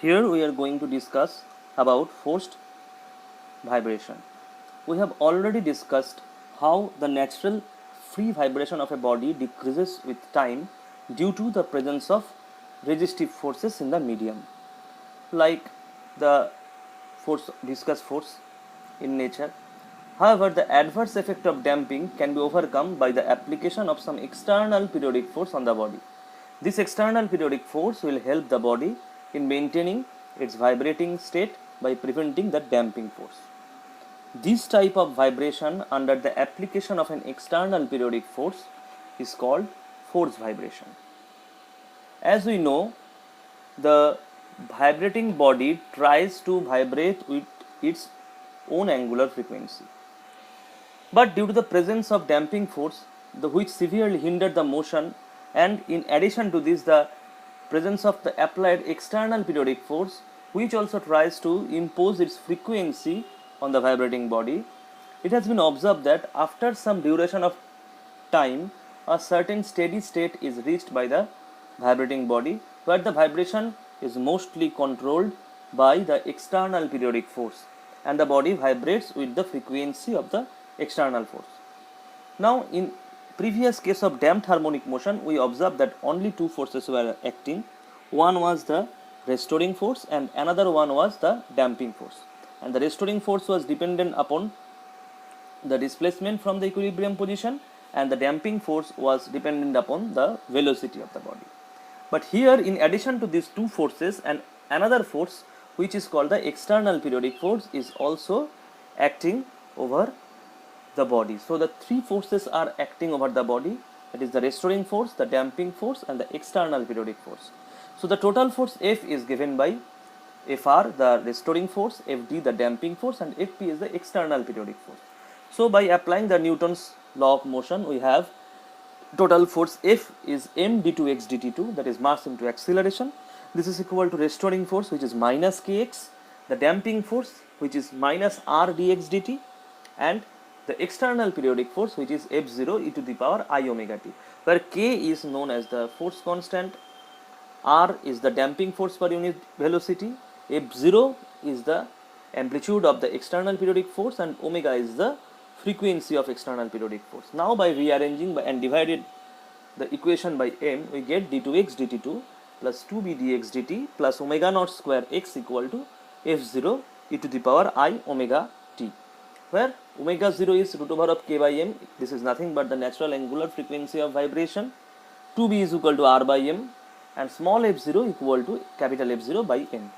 Here we are going to discuss about forced vibration. We have already discussed how the natural free vibration of a body decreases with time due to the presence of resistive forces in the medium, like the viscous force in nature. However, the adverse effect of damping can be overcome by the application of some external periodic force on the body. This external periodic force will help the body in maintaining its vibrating state by preventing the damping force. This type of vibration under the application of an external periodic force is called forced vibration. As we know, the vibrating body tries to vibrate with its own angular frequency. But due to the presence of damping force, which severely hindered the motion, and in addition to this, the presence of the applied external periodic force, which also tries to impose its frequency on the vibrating body, it has been observed that after some duration of time, a certain steady state is reached by the vibrating body, where the vibration is mostly controlled by the external periodic force, and the body vibrates with the frequency of the external force. Now, in previous case of damped harmonic motion, we observed that only two forces were acting. One was the restoring force and another one was the damping force. And the restoring force was dependent upon the displacement from the equilibrium position, and the damping force was dependent upon the velocity of the body. But here, in addition to these two forces, and another force which is called the external periodic force is also acting over the body. So the three forces are acting over the body, that is the restoring force, the damping force and the external periodic force. So the total force F is given by Fr, the restoring force, Fd, the damping force, and Fp is the external periodic force. So by applying the Newton's law of motion, we have total force F is m d2x dt2, that is mass into acceleration. This is equal to restoring force, which is minus kx, the damping force, which is minus r dx dt, and the external periodic force, which is F0 e to the power I omega t, where k is known as the force constant, r is the damping force per unit velocity, F0 is the amplitude of the external periodic force, and omega is the frequency of external periodic force. Now by rearranging and divided the equation by m, we get d2x dt2 plus 2b dx dt plus omega naught square x equal to F0 e to the power I omega t, where omega 0 is root over of k by m. This is nothing but the natural angular frequency of vibration. 2b is equal to r by m, and small f0 equal to capital F0 by m.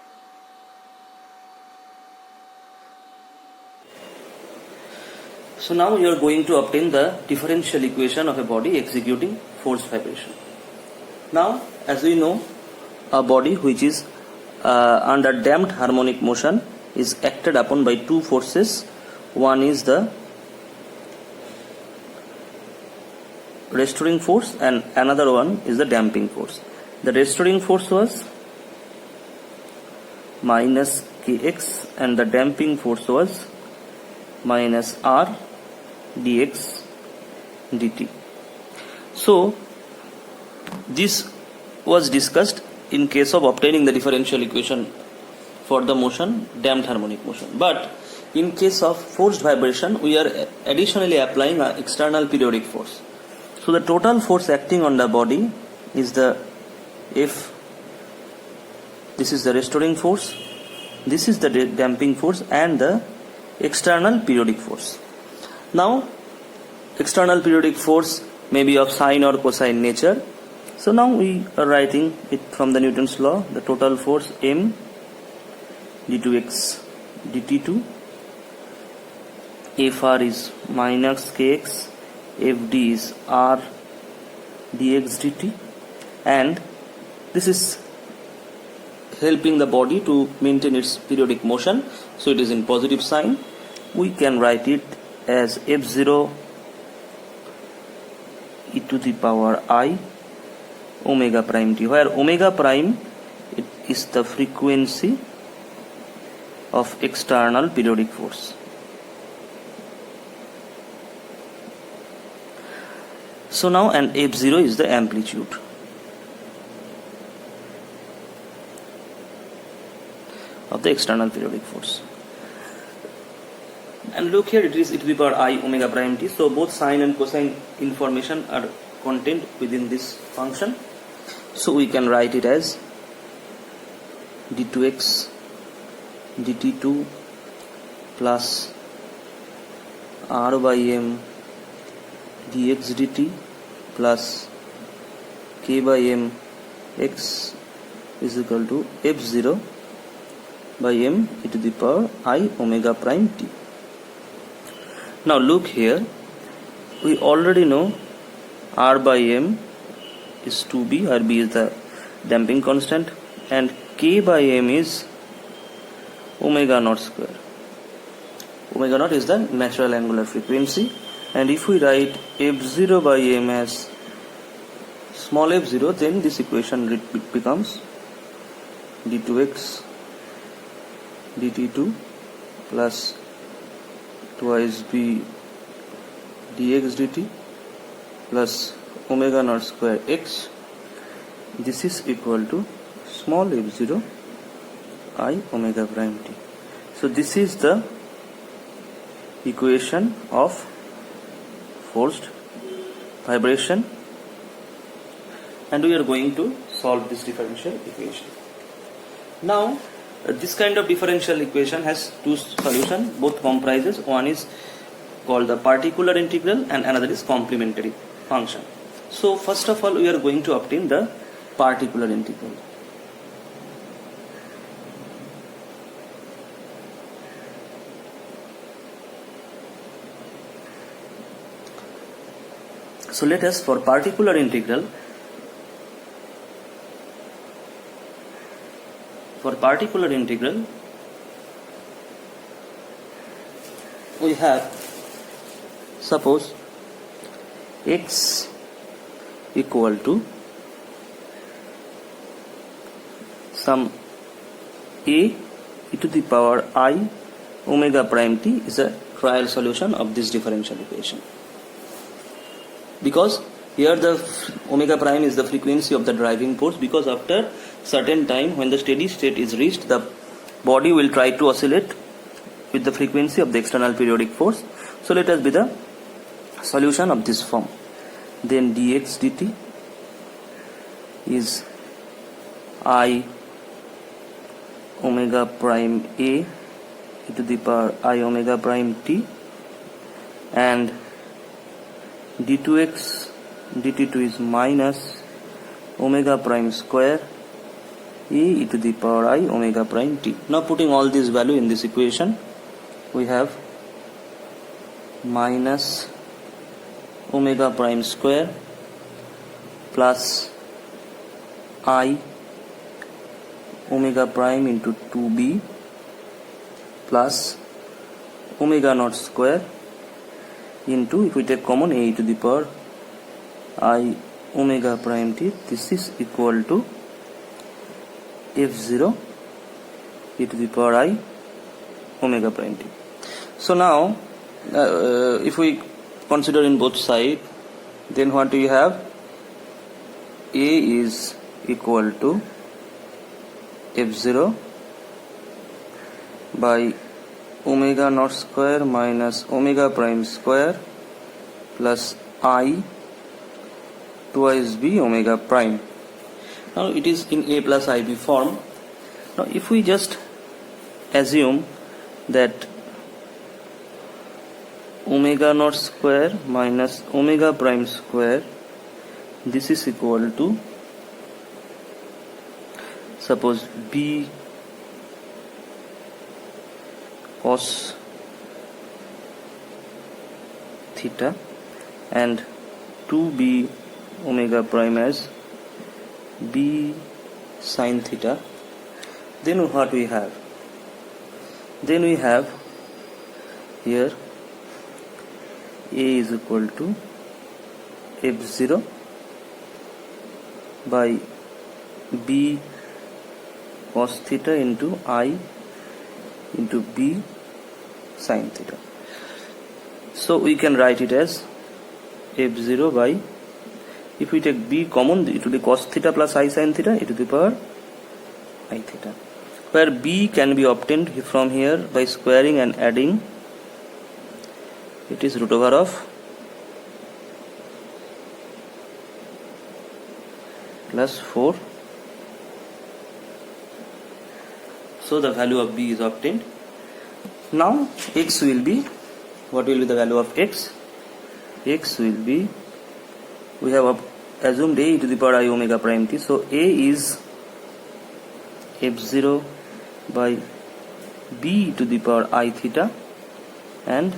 So now you are going to obtain the differential equation of a body executing forced vibration. Now, as we know, a body which is under damped harmonic motion is acted upon by two forces. One is the restoring force and another one is the damping force. The restoring force was minus kx and the damping force was minus r dx dt. So this was discussed in case of obtaining the differential equation for the motion, damped harmonic motion. But in case of forced vibration, we are additionally applying an external periodic force. So the total force acting on the body is the F. This is the restoring force, this is the damping force, and the external periodic force. Now, external periodic force may be of sine or cosine nature. So now we are writing it from the Newton's law. The total force m d2x dt2, Fr is minus kx, Fd is r dx dt, and this is helping the body to maintain its periodic motion, so it is in positive sign. We can write it as F0 e to the power I omega prime t, where omega prime it is the frequency of external periodic force. So now, and F0 is the amplitude. of the external periodic force. And look here, it is e to the power I omega prime t. So both sine and cosine information are contained within this function. So we can write it as d2x dt2 plus r by m dx dt plus k by m x is equal to f0 by m e to the power I omega prime t. Now look here, we already know r by m is 2b, where b is the damping constant, and k by m is omega naught square. Omega naught is the natural angular frequency, and if we write f0 by m as small f0, then this equation becomes d2x dt2 plus twice b dx dt plus omega naught square x. This is equal to small f0 I omega prime t. So this is the equation of forced vibration, and we are going to solve this differential equation. Now this kind of differential equation has two solutions, both comprises. One is called the particular integral and another is complementary function. So first of all, we are going to obtain the particular integral. So let us, for particular integral, we have, suppose x equal to some a e to the power I omega prime t is a trial solution of this differential equation. Because here the omega prime is the frequency of the driving force, because after certain time, when the steady state is reached, the body will try to oscillate with the frequency of the external periodic force. So let us be the solution of this form. Then dx dt is I omega prime a e to the power I omega prime t, and d2x dt2 is minus omega prime square e to the power I omega prime t. Now putting all this value in this equation, we have minus omega prime square plus I omega prime into 2b plus omega naught square into, if we take common, a to the power I omega prime t. This is equal to f0 e to the power I omega prime t. So now if we consider in both sides, then what do you have? A is equal to f0 by omega naught square minus omega prime square plus I twice b omega prime. Now it is in a plus ib form. Now if we just assume that omega naught square minus omega prime square, this is equal to, suppose, b cos theta and 2b omega prime as b sin theta, then what we have? Then we have here a is equal to f0 by b cos theta into I into b sin theta. So we can write it as f0 by, if we take b common, it will be cos theta plus I sin theta e to the power I theta. where b can be obtained from here by squaring and adding. It is root over of plus 4. So the value of b is obtained. Now x will be, what will be the value of x? X will be, we have assumed a to the power I omega prime t. So a is f0 by b to the power I theta, and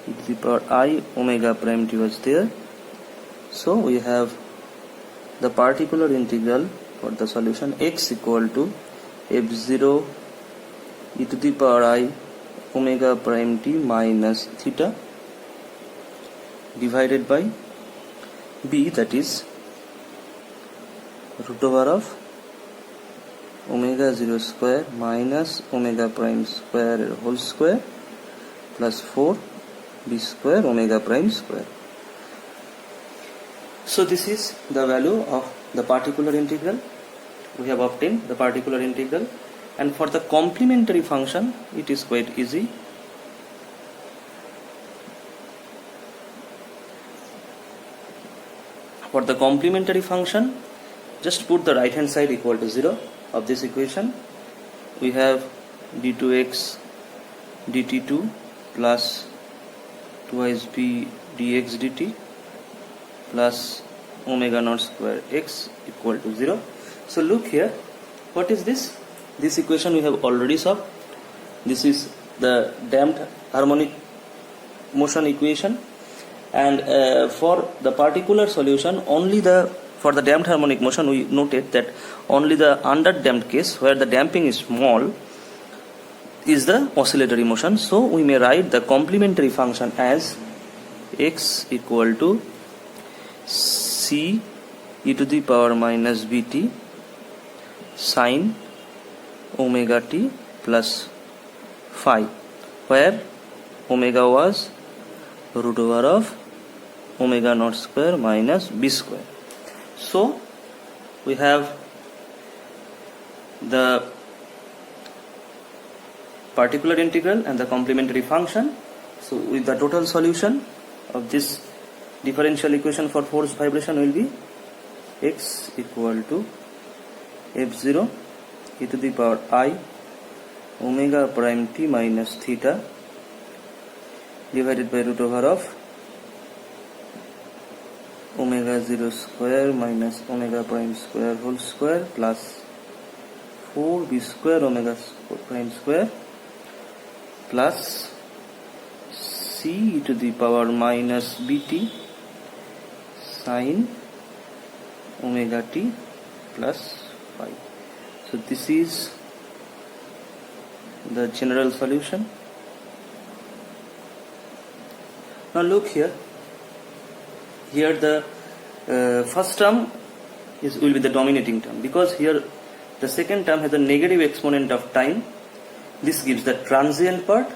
e to the power I omega prime t was there. So we have the particular integral for the solution x equal to f0 e to the power I omega prime t minus theta divided by b, that is root over of omega 0 square minus omega prime square whole square plus 4 b square omega prime square. So this is the value of the particular integral. We have obtained the particular integral, and for the complementary function it is quite easy. For the complementary function, just put the right hand side equal to 0 of this equation. We have d2x dt2 plus twice b dx dt plus omega naught square x equal to 0. So look here, what is this? This equation we have already solved. This is the damped harmonic motion equation, and for the particular solution, for the damped harmonic motion we noted that only the underdamped case, where the damping is small, is the oscillatory motion. So we may write the complementary function as x equal to c e to the power minus bt sine omega t plus phi, where omega was root over of omega naught square minus b square. So we have the particular integral and the complementary function. So with the total solution of this differential equation for forced vibration will be x equal to f0 e to the power I omega prime t minus theta divided by root over of omega 0 square minus omega prime square whole square plus 4b square omega prime square plus c to the power minus bt sine omega t plus phi. So this is the general solution. Now look here. Here the first term will be the dominating term, because here the second term has a negative exponent of time. This gives the transient part,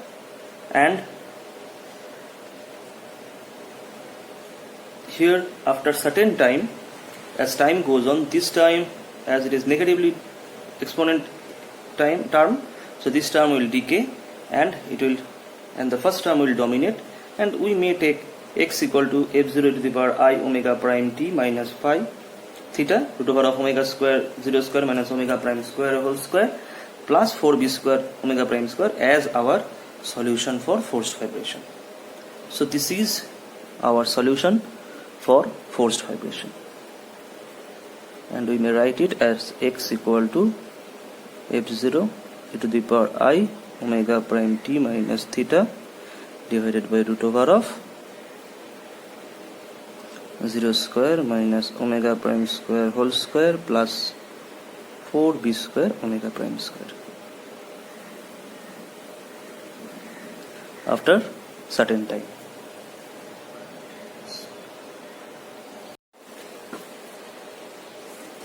and here after certain time, as time goes on, this time as it is negatively exponent term, so this term will decay and the first term will dominate, and we may take x equal to f0 to the power I omega prime t minus phi theta root over of omega square 0 square minus omega prime square whole square plus 4b square omega prime square as our solution for forced vibration. So this is our solution for forced vibration, and we may write it as x equal to f0 e to the power I omega prime t minus theta divided by root over of 0 square minus omega prime square whole square plus 4b square omega prime square after certain time.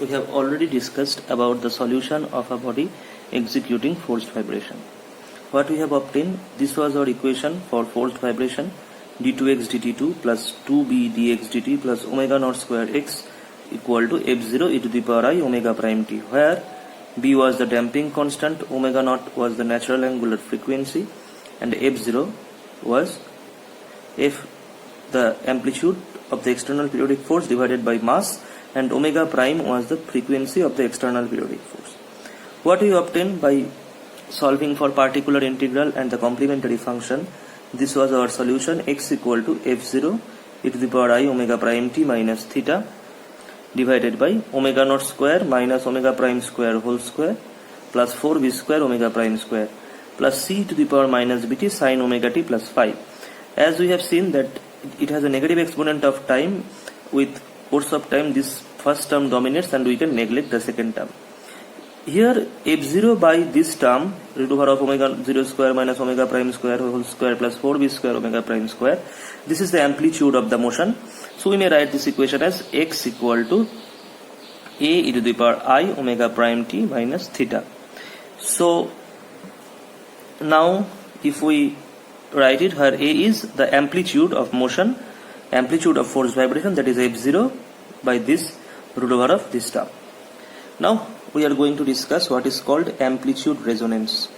We have already discussed about the solution of a body executing forced vibration. What we have obtained, this was our equation for forced vibration, d2x dt2 plus 2b dx dt plus omega naught square x equal to f0 e to the power I omega prime t, where B was the damping constant, omega naught was the natural angular frequency, and F0 was F, the amplitude of the external periodic force divided by mass, and omega prime was the frequency of the external periodic force. What we obtained by solving for particular integral and the complementary function, this was our solution: x equal to F0 e to the power I omega prime t minus theta divided by omega naught square minus omega prime square whole square plus 4b square omega prime square plus c to the power minus bt sin omega t plus phi. As we have seen that it has a negative exponent of time, with course of time this first term dominates and we can neglect the second term. Here F0 by this term, root over of omega 0 square minus omega prime square whole square plus 4b square omega prime square, this is the amplitude of the motion. So we may write this equation as x equal to a e to the power I omega prime t minus theta. So now if we write it, here a is the amplitude of motion, amplitude of force vibration, that is F0 by this root over of this term. Now we are going to discuss what is called amplitude resonance.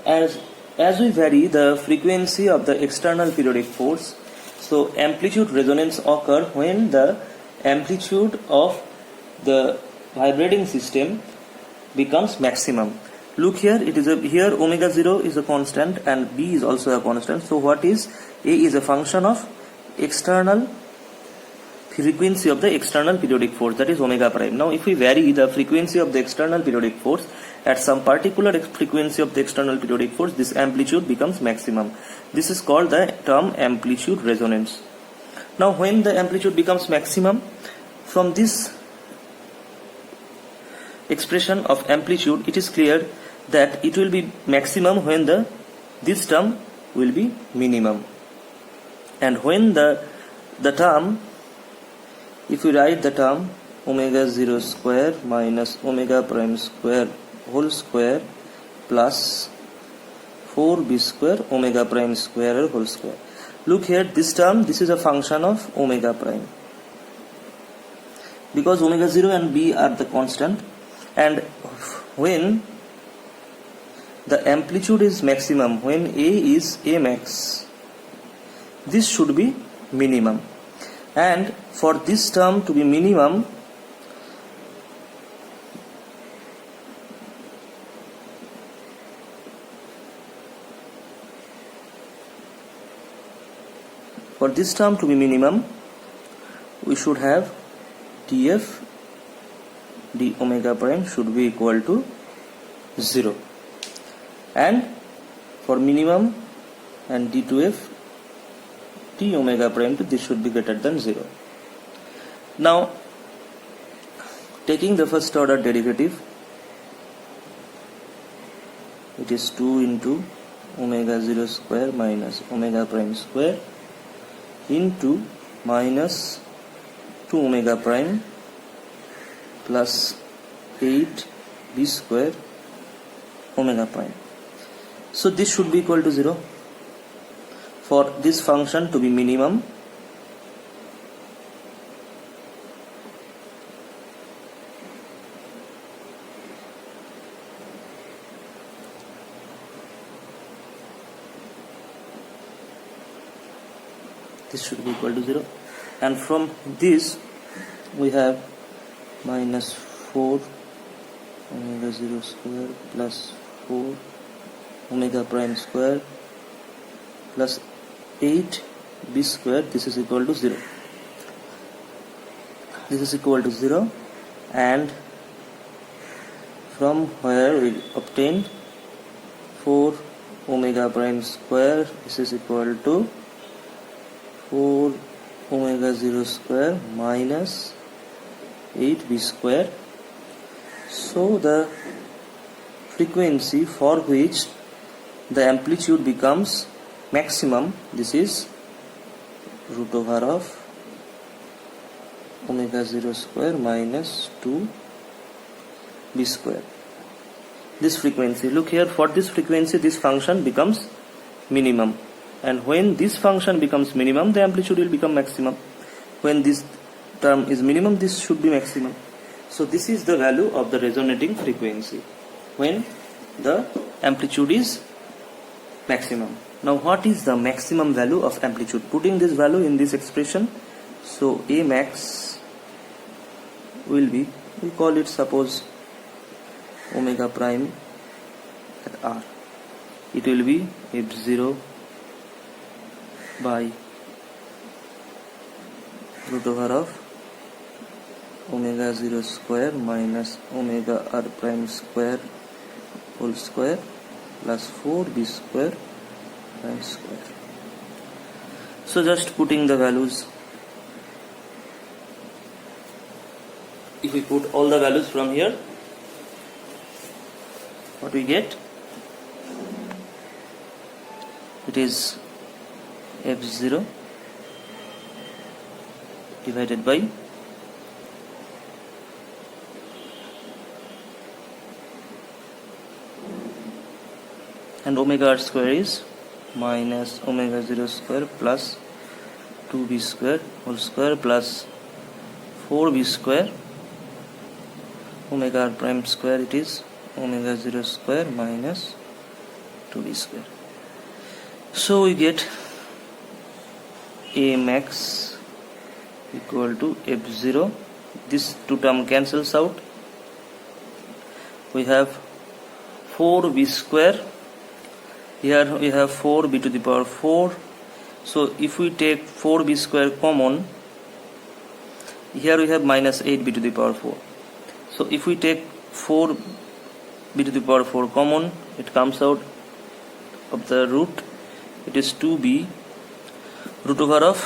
As we vary the frequency of the external periodic force, so amplitude resonance occur when the amplitude of the vibrating system becomes maximum. Look here, it is here omega 0 is a constant and b is also a constant. So what is a is a function of external frequency of the external periodic force, that is omega prime. Now if we vary the frequency of the external periodic force at some particular frequency of the external periodic force, this amplitude becomes maximum. This is called the term amplitude resonance. Now when the amplitude becomes maximum, from this expression of amplitude it is clear that it will be maximum when this term will be minimum, and when the term, if we write the term omega 0 square minus omega prime square whole square plus 4b square omega prime square whole square. Look here, this term, this is a function of omega prime, because omega 0 and b are the constant, and when the amplitude is maximum, when a is a max, this should be minimum, and for this term to be minimum, we should have df d omega prime should be equal to 0, and for minimum and d2f t omega prime to this should be greater than 0. Now taking the first order derivative, it is 2 into omega 0 square minus omega prime square into minus 2 omega prime plus 8 b square omega prime. So this should be equal to 0. For this function to be minimum, this should be equal to 0, and from this we have minus 4 omega 0 square plus 4 omega prime square plus 8 b square, this is equal to 0. This is equal to 0, and from where we obtained 4 omega prime square, this is equal to 4 omega 0 square minus 8b square. So the frequency for which the amplitude becomes maximum, this is root over of omega 0 square minus 2b square. This frequency, look here, for this frequency this function becomes minimum. and when this function becomes minimum, the amplitude will become maximum. When this term is minimum, this should be maximum. So this is the value of the resonating frequency when the amplitude is maximum. Now what is the maximum value of amplitude? Putting this value in this expression, so A max will be, we call it suppose omega prime at R. It will be f0 by root over of omega 0 square minus omega r prime square whole square plus 4b square prime square. So just putting the values, if we put all the values from here, what we get? It is f0 divided by and omega r square is minus omega 0 square plus 2b square whole square plus 4b square omega r prime square, it is omega 0 square minus 2b square. So we get A max equal to f0. This two term cancels out. We have 4b square. Here we have 4b to the power 4. So if we take 4b square common, here we have minus 8b to the power 4. So if we take 4b to the power 4 common, it comes out of the root. It is 2b root over of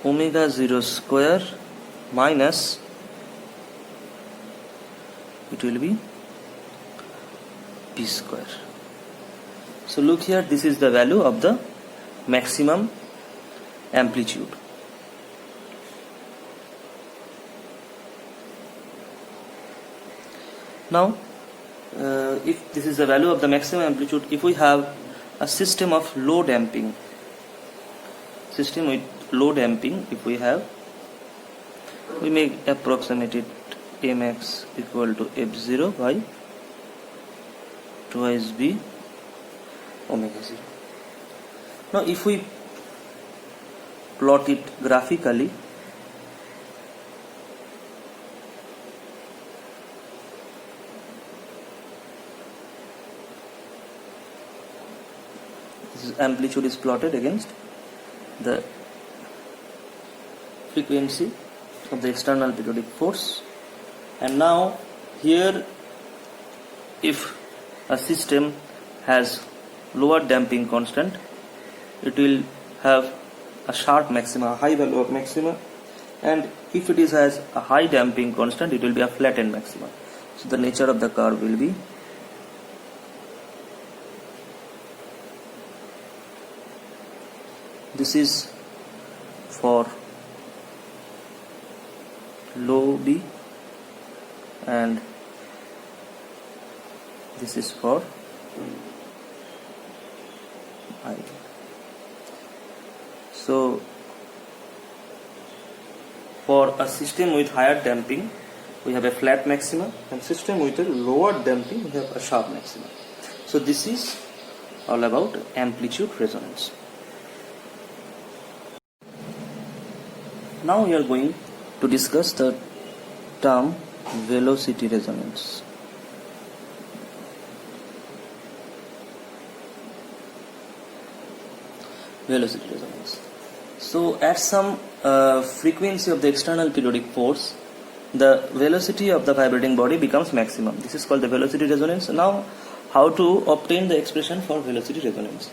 omega 0 square minus, it will be b square. So look here, this is the value of the maximum amplitude. Now if this is the value of the maximum amplitude, if we have a system of low damping, system with low damping, if we have, we may approximate it A max equal to f0 by twice b omega 0. Now if we plot it graphically, this amplitude is plotted against the frequency of the external periodic force, and now here if a system has lower damping constant, it will have a sharp maxima, a high value of maxima, and if it has a high damping constant, it will be a flattened maxima. So the nature of the curve will be this is for low B and this is for high. So for a system with higher damping, we have a flat maxima, and system with a lower damping, we have a sharp maxima. So this is all about amplitude resonance. Now we are going to discuss the term velocity resonance. Velocity resonance. So at some frequency of the external periodic force, the velocity of the vibrating body becomes maximum. This is called the velocity resonance. Now how to obtain the expression for velocity resonance?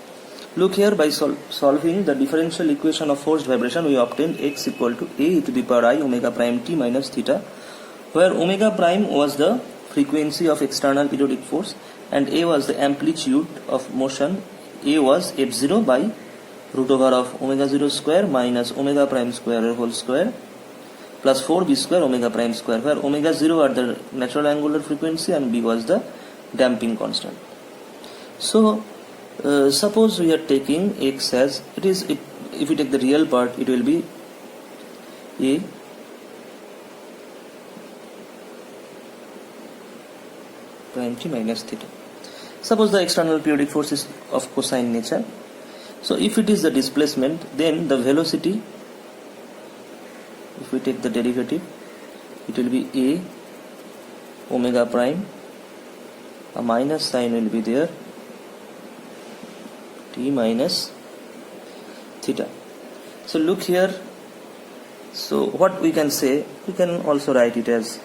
Look here, by solving the differential equation of forced vibration, we obtain x equal to a to the power I omega prime t minus theta, where omega prime was the frequency of external periodic force and a was the amplitude of motion. A was f0 by root over of omega 0 square minus omega prime square whole square plus 4b square omega prime square, where omega 0 are the natural angular frequency and b was the damping constant. So Suppose we are taking x as it is. If we take the real part, it will be a prime t minus theta. Suppose the external periodic force is of cosine nature. So if it is the displacement, then the velocity, if we take the derivative, it will be a omega prime, a minus sign will be there, t minus theta. So look here. So what we can say, we can also write it as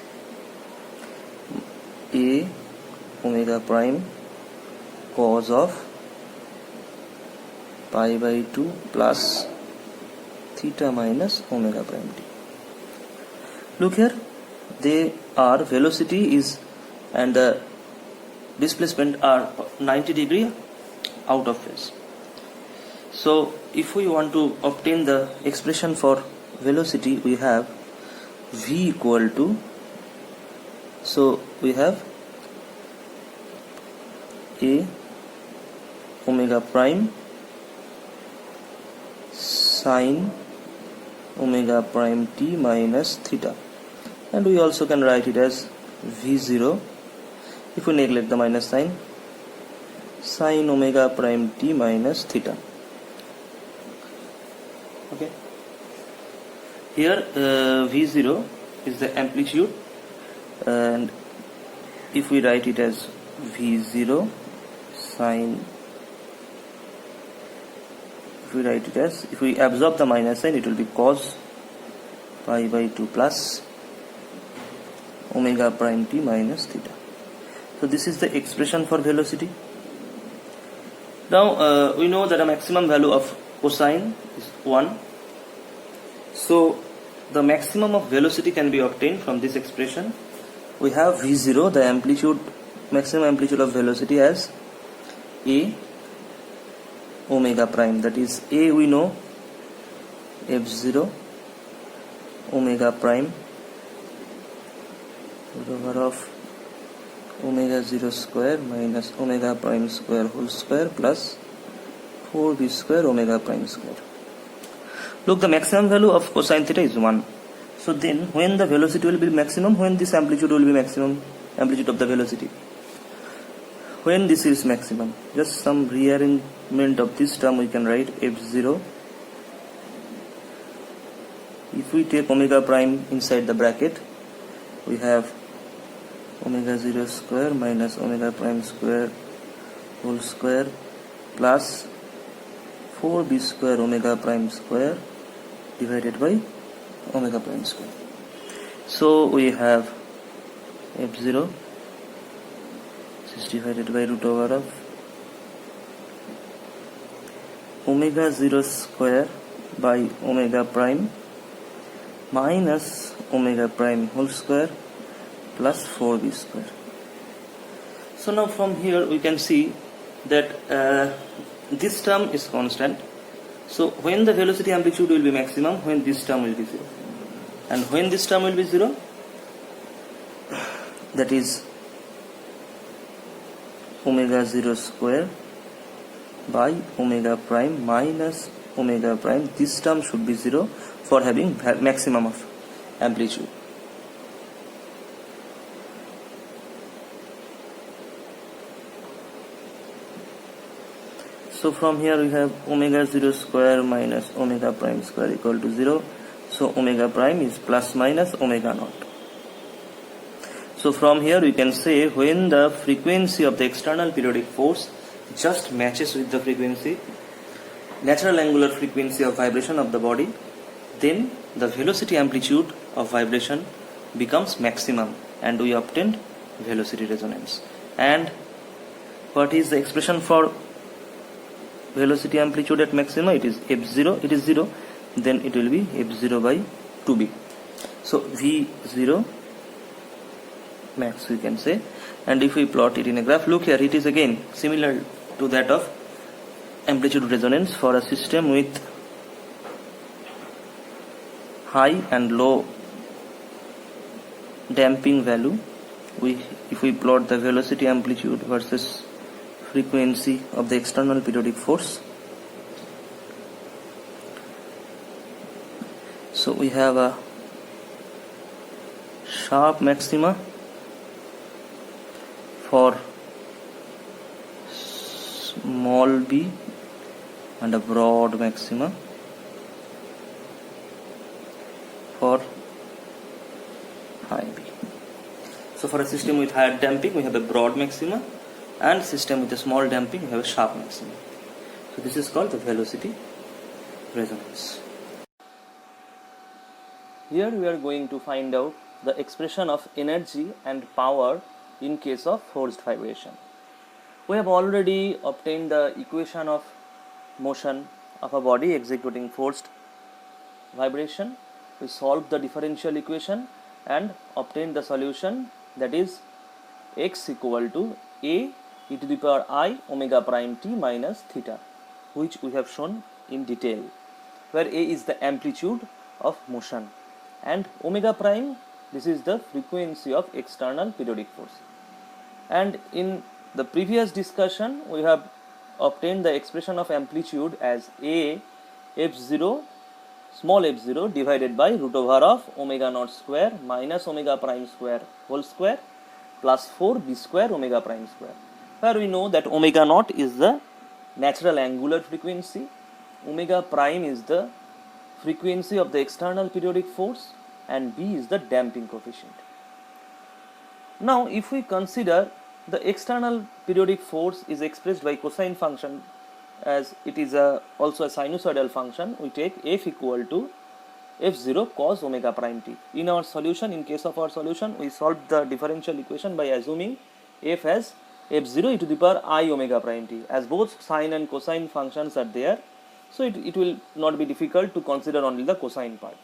a omega prime cos of pi by 2 plus theta minus omega prime t. Look here, they are velocity is and the displacement are 90 degree out of phase. So if we want to obtain the expression for velocity, we have v equal to, so we have a omega prime sine omega prime t minus theta, and we also can write it as v0, if we neglect the minus sign, sine omega prime t minus theta. Okay, here v0 is the amplitude, and if we write it as v0 sine, if we absorb the minus sign, it will be cos pi by 2 plus omega prime t minus theta. So this is the expression for velocity. Now we know that a maximum value of cosine is 1. So the maximum of velocity can be obtained from this expression. We have v0, the amplitude, maximum amplitude of velocity, as a omega prime, that is a we know f0 omega prime root over of omega 0 square minus omega prime square whole square plus 4b square omega prime square. Look, the maximum value of cosine theta is 1. So then when the velocity will be maximum, when this amplitude will be maximum, amplitude of the velocity, when this is maximum, just some rearrangement of this term we can write f0. If we take omega prime inside the bracket, we have omega 0 square minus omega prime square whole square plus 4b square omega prime square divided by omega prime square. So we have f0 is divided by root over of omega 0 square by omega prime minus omega prime whole square plus 4b square. So now from here we can see that this term is constant. So when the velocity amplitude will be maximum, when this term will be 0, and when this term will be 0, that is omega 0 square by omega prime minus omega prime, this term should be 0 for having maximum of amplitude. So from here we have omega 0 square minus omega prime square equal to 0. So omega prime is plus minus omega naught. So from here we can say when the frequency of the external periodic force just matches with the frequency, natural angular frequency of vibration of the body, then the velocity amplitude of vibration becomes maximum and we obtain velocity resonance. And what is the expression for velocity amplitude at maxima? It is f0, it is 0, then it will be f0 by 2b. So v0 max we can say, and if we plot it in a graph, look here, it is again similar to that of amplitude resonance for a system with high and low damping value. If we plot the velocity amplitude versus frequency of the external periodic force. So we have a sharp maxima for small b and a broad maxima for high b. So for a system with higher damping, we have a broad maxima, and system with a small damping, we have a sharp maxima. So this is called the velocity resonance. Here we are going to find out the expression of energy and power in case of forced vibration. We have already obtained the equation of motion of a body executing forced vibration. We solved the differential equation and obtained the solution, that is x equal to a e to the power I omega prime t minus theta, which we have shown in detail, where a is the amplitude of motion and omega prime, this is the frequency of external periodic force. And in the previous discussion, we have obtained the expression of amplitude as a f0 small f0 divided by root over of omega naught square minus omega prime square whole square plus 4 b square omega prime square, where we know that omega naught is the natural angular frequency, omega prime is the frequency of the external periodic force, and b is the damping coefficient. Now if we consider the external periodic force is expressed by cosine function, as it is also a sinusoidal function, we take f equal to f0 cos omega prime t. In our solution, in case of our solution, we solved the differential equation by assuming f as f0 e to the power I omega prime t, as both sine and cosine functions are there. So it will not be difficult to consider only the cosine part.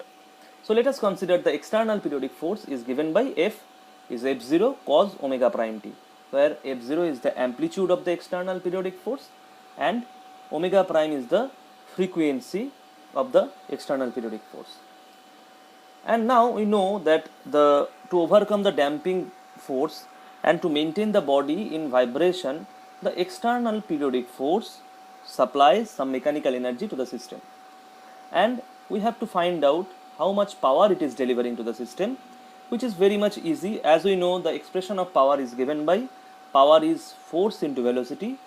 So let us consider the external periodic force is given by f is f0 cos omega prime t, where f0 is the amplitude of the external periodic force and omega prime is the frequency of the external periodic force. And now we know that to overcome the damping force and to maintain the body in vibration, the external periodic force supplies some mechanical energy to the system, and we have to find out how much power it is delivering to the system, which is very much easy. As we know, the expression of power is given by power is force into velocity.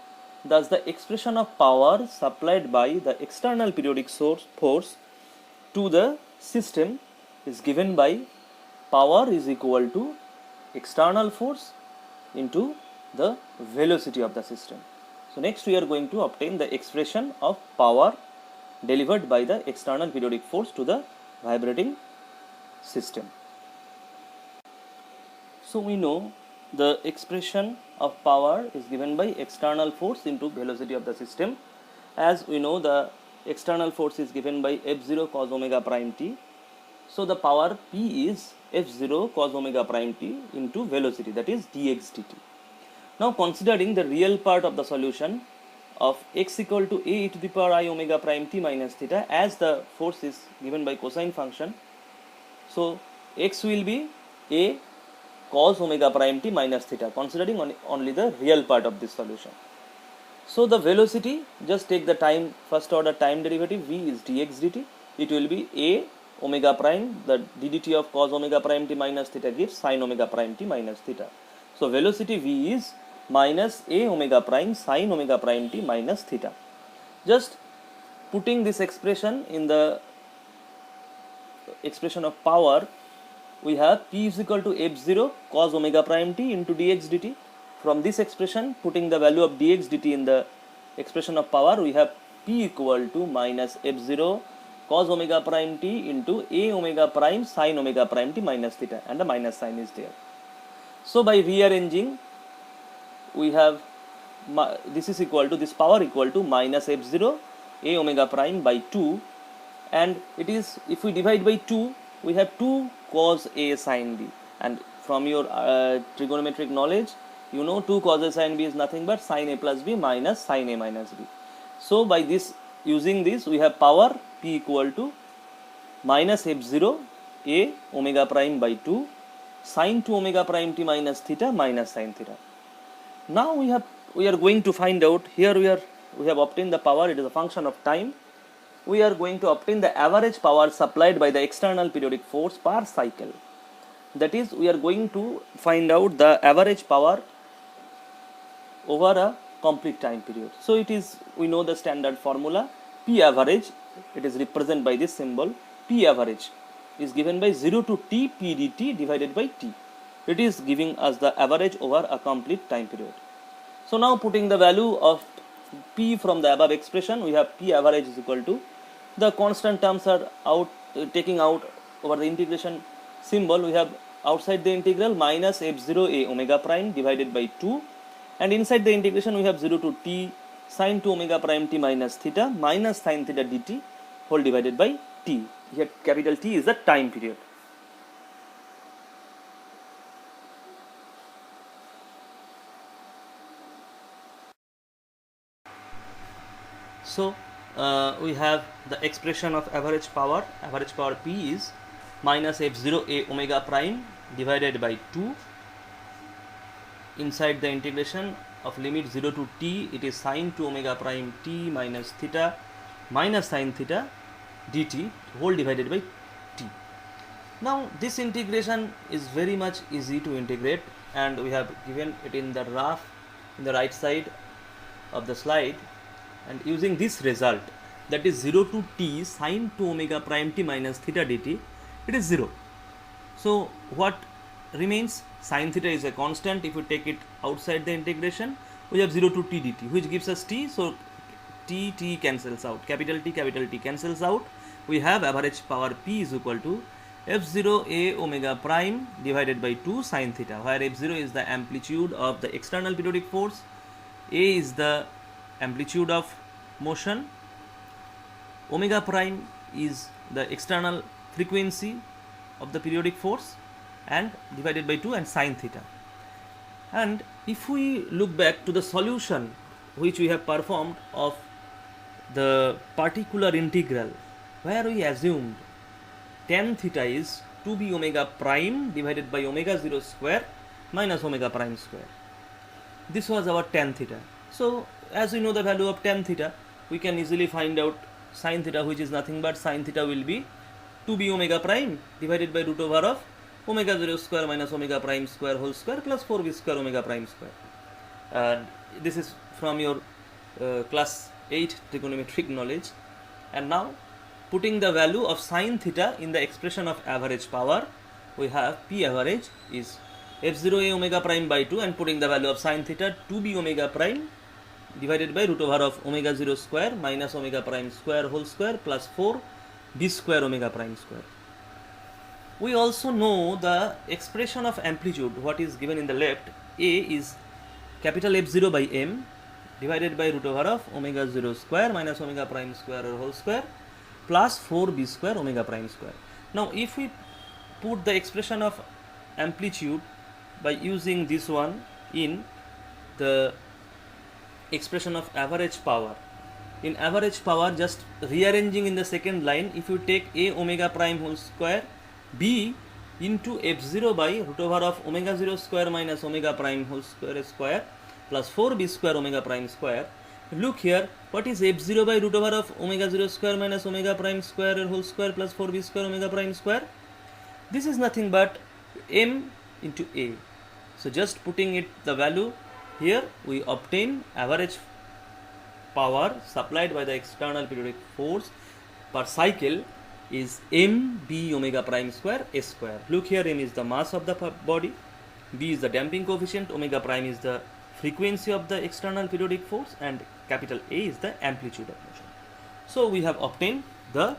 Thus the expression of power supplied by the external periodic force to the system is given by power is equal to external force into the velocity of the system. So next we are going to obtain the expression of power delivered by the external periodic force to the vibrating system. So we know the expression of power is given by external force into velocity of the system. As we know, the external force is given by f0 cos omega prime t. So the power P is f0 cos omega prime t into velocity, that is dx dt. Now considering the real part of the solution of x equal to a e to the power I omega prime t minus theta, as the force is given by cosine function, so x will be a cos omega prime t minus theta, considering only the real part of this solution. So the velocity, just take the time, first order time derivative, v is dx dt, it will be a omega prime, the ddt of cos omega prime t minus theta gives sin omega prime t minus theta. So velocity v is minus a omega prime sin omega prime t minus theta. Just putting this expression in the expression of power, we have P is equal to f0 cos omega prime t into dx dt. From this expression, putting the value of dx dt in the expression of power, we have P equal to minus f0 cos omega prime t into a omega prime sin omega prime t minus theta, and the minus sign is there. So by rearranging, we have this is equal to, this power equal to minus f0 a omega prime by 2, and it is, if we divide by 2, we have 2 cos a sin b, and from your trigonometric knowledge, you know 2 cos a sin b is nothing but sin a plus b minus sin a minus b. So by this, using this, we have power P equal to minus f0 a omega prime by 2 sin 2 omega prime t minus theta minus sin theta. Now we have we are going to find out here. We have obtained the power, it is a function of time. We are going to obtain the average power supplied by the external periodic force per cycle. That is, we are going to find out the average power over a complete time period. So it is, we know the standard formula, P average, it is represented by this symbol. P average is given by 0 to t P dt divided by t. It is giving us the average over a complete time period. So now putting the value of P from the above expression, we have P average is equal to, the constant terms are out, taking out over the integration symbol, we have outside the integral minus f0 a omega prime divided by 2, and inside the integration we have 0 to t sine 2 omega prime t minus theta minus sine theta dt whole divided by t. Here capital T is the time period. So we have the expression of average power P is minus f0 a omega prime divided by 2. Inside the integration of limit 0 to t, it is sine 2 omega prime t minus theta minus sine theta dt whole divided by t. Now this integration is very much easy to integrate, and we have given it in the graph in the right side of the slide, and using this result, that is 0 to t sine 2 omega prime t minus theta dt, it is 0. So what remains? Sine theta is a constant. If you take it outside the integration, we have 0 to t dt, which gives us t. So t cancels out, capital T cancels out. We have average power P is equal to f0 a omega prime divided by 2 sine theta, where f0 is the amplitude of the external periodic force, a is the amplitude of motion, omega prime is the external frequency of the periodic force, and divided by 2, and sine theta. And if we look back to the solution which we have performed of the particular integral, where we assumed tan theta is 2b omega prime divided by omega 0 square minus omega prime square. This was our tan theta. So as we know the value of tan theta, we can easily find out sine theta, which is nothing but sine theta will be 2b omega prime divided by root over of omega 0 square minus omega prime square whole square plus 4b square omega prime square. And this is from your class 8 trigonometric knowledge. And now putting the value of sine theta in the expression of average power, we have P average is f0 a omega prime by 2, and putting the value of sine theta 2b omega prime divided by root over of omega 0 square minus omega prime square whole square plus 4 b square omega prime square. We also know the expression of amplitude, what is given in the left, a is capital F0 by m divided by root over of omega 0 square minus omega prime square whole square plus 4b square omega prime square. Now if we put the expression of amplitude by using this one in the expression of average power, in average power, just rearranging in the second line, if you take a omega prime whole square b into f0 by root over of omega 0 square minus omega prime whole square plus 4b square omega prime square. Look here, what is f0 by root over of omega 0 square minus omega prime square whole square plus 4b square omega prime square? This is nothing but m into a. So just putting it the value here, we obtain average power supplied by the external periodic force per cycle is mb omega prime square s square. Look here, m is the mass of the body, b is the damping coefficient, omega prime is the frequency of the external periodic force, and capital A is the amplitude of motion. So we have obtained the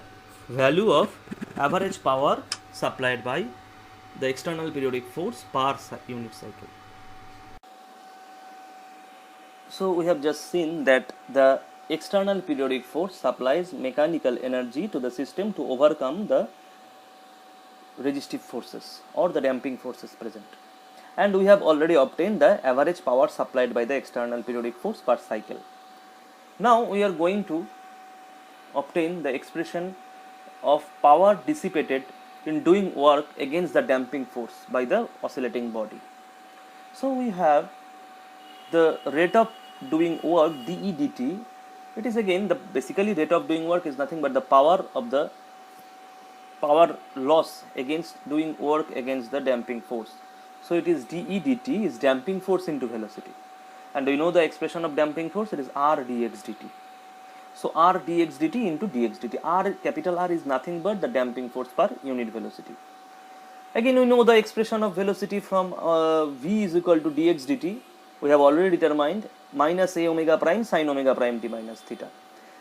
value of average power supplied by the external periodic force per unit cycle. So we have just seen that the external periodic force supplies mechanical energy to the system to overcome the resistive forces or the damping forces present. And we have already obtained the average power supplied by the external periodic force per cycle. Now we are going to obtain the expression of power dissipated in doing work against the damping force by the oscillating body. So we have the rate of doing work dE dt, it is again the basically rate of doing work is nothing but the power of the power loss against doing work against the damping force. So it is dE dt is damping force into velocity, and we know the expression of damping force, it is R dx dt. So R dx dt into dx dt. R, capital R, is nothing but the damping force per unit velocity. Again, we know the expression of velocity from v is equal to dx dt. We have already determined minus a omega prime sine omega prime t minus theta.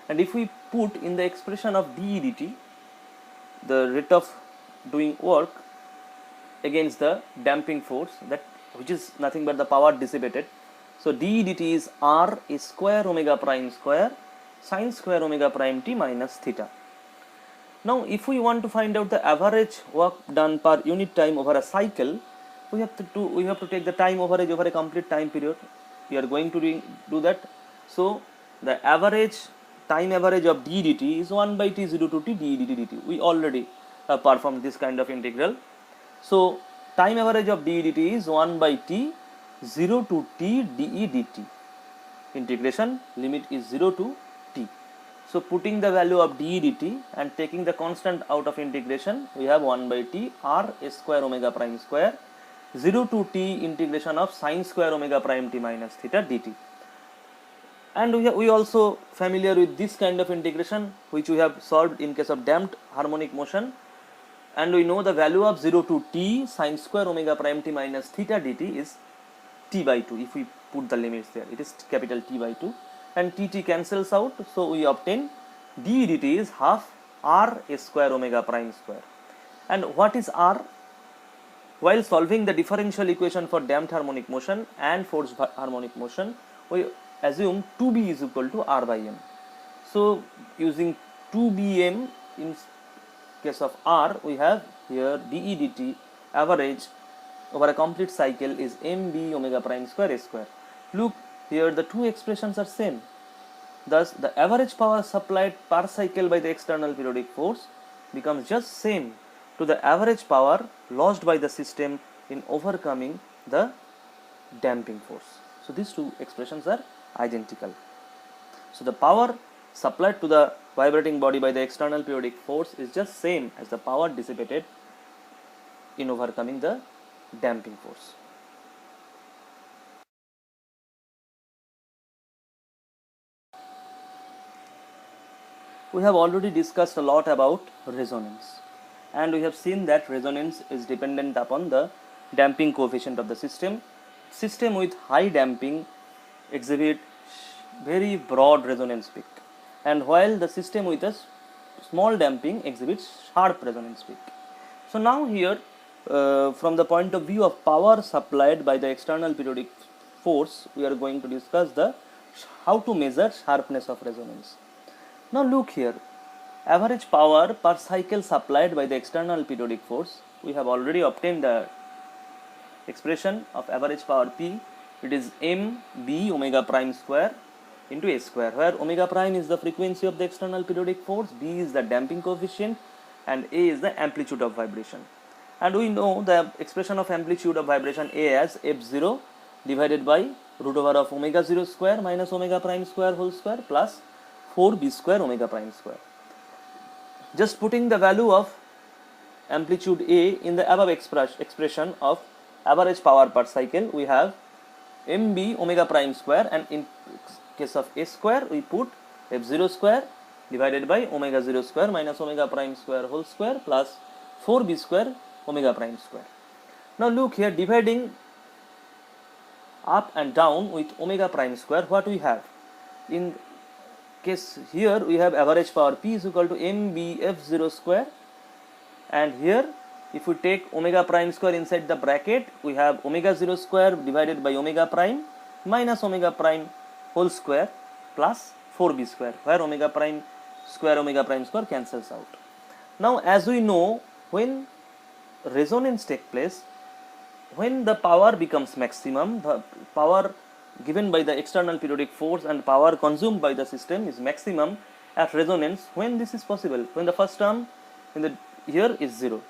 And if we put in the expression of dE dt the rate of doing work against the damping force, that which is nothing but the power dissipated. So dE dt is R is square omega prime square sine square omega prime t minus theta. Now if we want to find out the average work done per unit time over a cycle, we have to take the time average over a complete time period. We are going to do that. So the average time average of dE dt is 1 by t0 to t dE dt dt. We already performed this kind of integral. So time average of dE dt is 1 by t 0 to t dE dt. Integration limit is 0 to t. So putting the value of dE dt and taking the constant out of integration, we have 1 by t R s square omega prime square 0 to t integration of sine square omega prime t minus theta dt. And we also familiar with this kind of integration which we have solved in case of damped harmonic motion, and we know the value of 0 to t sine square omega prime t minus theta dt is t by 2. If we put the limits there, it is capital T by 2, and t cancels out, so we obtain dE dt is half R s square omega prime square. And what is R? While solving the differential equation for damped harmonic motion and forced harmonic motion, we assume 2b is equal to R by m. So using 2bm in case of R, we have here dE dt average over a complete cycle is mb omega prime square s square. Look here, the two expressions are same. Thus the average power supplied per cycle by the external periodic force becomes just same to the average power lost by the system in overcoming the damping force. So these two expressions are identical. So the power supplied to the vibrating body by the external periodic force is just same as the power dissipated in overcoming the damping force. We have already discussed a lot about resonance, and we have seen that resonance is dependent upon the damping coefficient of the system. System with high damping exhibit very broad resonance peak, and while the system with a small damping exhibits sharp resonance peak. So now here from the point of view of power supplied by the external periodic force, we are going to discuss the how to measure sharpness of resonance. Now look here, average power per cycle supplied by the external periodic force, we have already obtained the expression of average power P. It is mb omega prime square into a square, where omega prime is the frequency of the external periodic force, b is the damping coefficient, and a is the amplitude of vibration. And we know the expression of amplitude of vibration a as f0 divided by root over of omega 0 square minus omega prime square whole square plus 4b square omega prime square. Just putting the value of amplitude A in the above expression of average power per cycle, we have mb omega prime square, and in case of A square we put f0 square divided by omega 0 square minus omega prime square whole square plus 4b square omega prime square. Now look here, dividing up and down with omega prime square, what we have? In case here we have average power P is equal to mbf0 square, and here if we take omega prime square inside the bracket, we have omega 0 square divided by omega prime minus omega prime whole square plus 4b square, where omega prime square cancels out. Now as we know, when resonance takes place, when the power becomes maximum, the power given by the external periodic force and power consumed by the system is maximum at resonance. When this is possible, when the first term in the here is 0.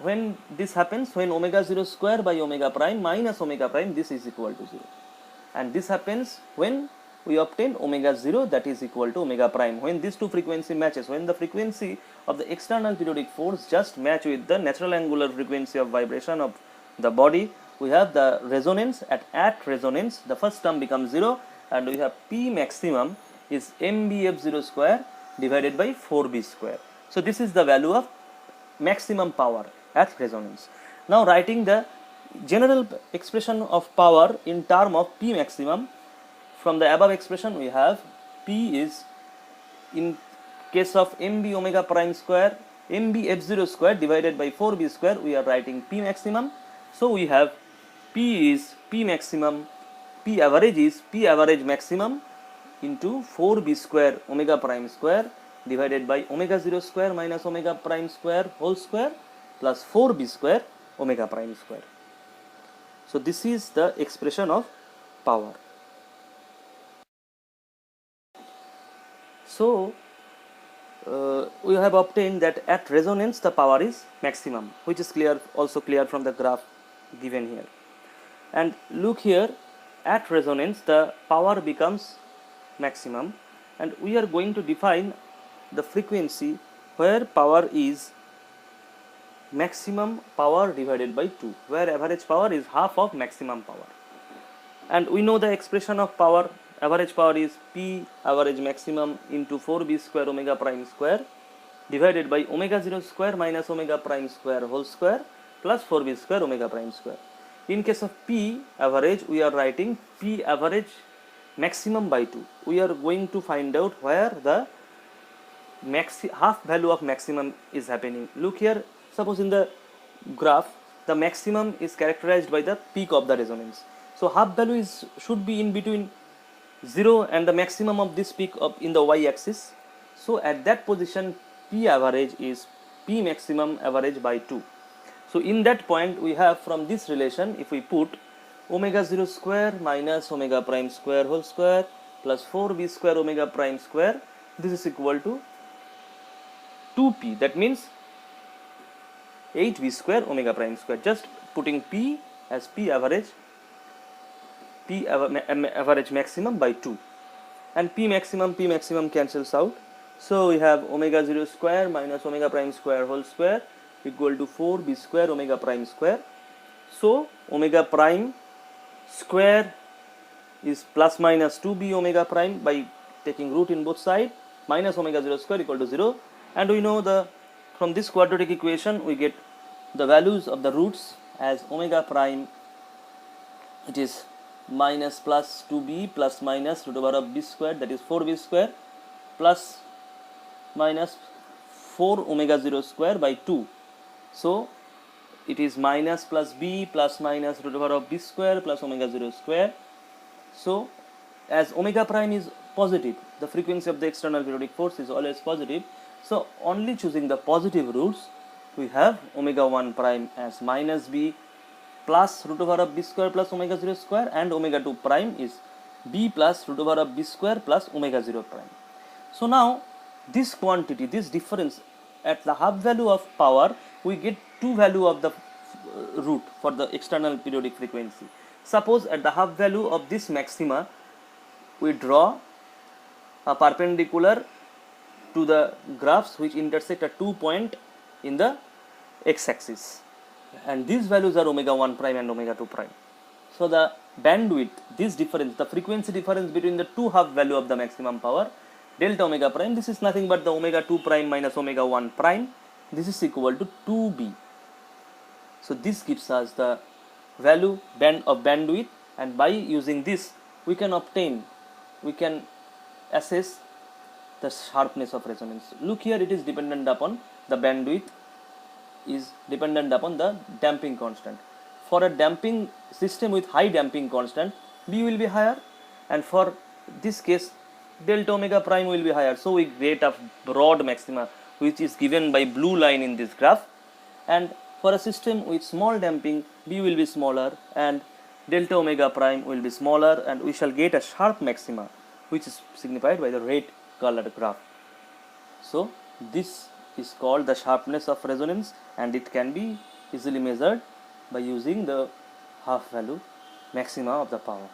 When this happens, when omega 0 square by omega prime minus omega prime, this is equal to 0. and this happens when we obtain omega 0, that is equal to omega prime. When these two frequency matches, when the frequency of the external periodic force just match with the natural angular frequency of vibration of the body, we have the resonance. At resonance, the first term becomes 0, and we have P maximum is mbf0 square divided by 4b square. So this is the value of maximum power at resonance. Now writing the general expression of power in term of P maximum, from the above expression we have P is, in case of mb omega prime square, mb f0 square divided by 4b square, we are writing P maximum. So we have P is P maximum, P average is P average maximum into 4b square omega prime square divided by omega 0 square minus omega prime square whole square plus 4b square omega prime square. So this is the expression of power. So we have obtained that at resonance the power is maximum, which is clear, also clear from the graph given here. And look here, at resonance the power becomes maximum, and we are going to define the frequency where power is maximum power divided by 2, where average power is half of maximum power. And we know the expression of power. Average power is P average maximum into 4b square omega prime square divided by omega 0 square minus omega prime square whole square plus 4b square omega prime square. In case of P average, we are writing P average maximum by 2. We are going to find out where the half value of maximum is happening. Look here, suppose in the graph the maximum is characterized by the peak of the resonance. So half value should be in between 0 and the maximum of this peak in the y axis. So at that position P average is P maximum average by 2. So in that point we have, from this relation, if we put omega 0 square minus omega prime square whole square plus 4b square omega prime square, this is equal to 2p, that means 8b square omega prime square. Just putting P as P average maximum by 2, and P maximum cancels out. So we have omega 0 square minus omega prime square whole square equal to 4b square omega prime square. So omega prime square is plus minus 2b omega prime by taking root in both sides, minus omega 0 square equal to 0. And we know from this quadratic equation we get the values of the roots as omega prime, it is minus plus 2b plus minus root over of b square, that is 4b square, plus minus 4 omega 0 square by 2. So it is minus plus b plus minus root over of b square plus omega 0 square. So as omega prime is positive, the frequency of the external periodic force is always positive. So only choosing the positive roots, we have omega 1 prime as minus b plus root over of b square plus omega 0 square, and omega 2 prime is b plus root over of b square plus omega 0 prime. So now this quantity, this difference at the half value of power, we get two value of the root for the external periodic frequency. Suppose at the half value of this maxima, we draw a perpendicular to the graphs which intersect at 2 points in the x-axis, and these values are omega 1 prime and omega 2 prime. So the bandwidth, this difference, the frequency difference between the two half value of the maximum power, delta omega prime, this is nothing but the omega 2 prime minus omega 1 prime, this is equal to 2b. So this gives us the value of bandwidth, and by using this we can assess the sharpness of resonance. Look here, it is dependent upon the bandwidth is dependent upon the damping constant. For a damping system with high damping constant, B will be higher, and for this case delta omega prime will be higher. So we get a broad maxima which is given by blue line in this graph, and for a system with small damping, B will be smaller and delta omega prime will be smaller, and we shall get a sharp maxima which is signified by the red colored graph. So this is called the sharpness of resonance, and it can be easily measured by using the half value maxima of the power.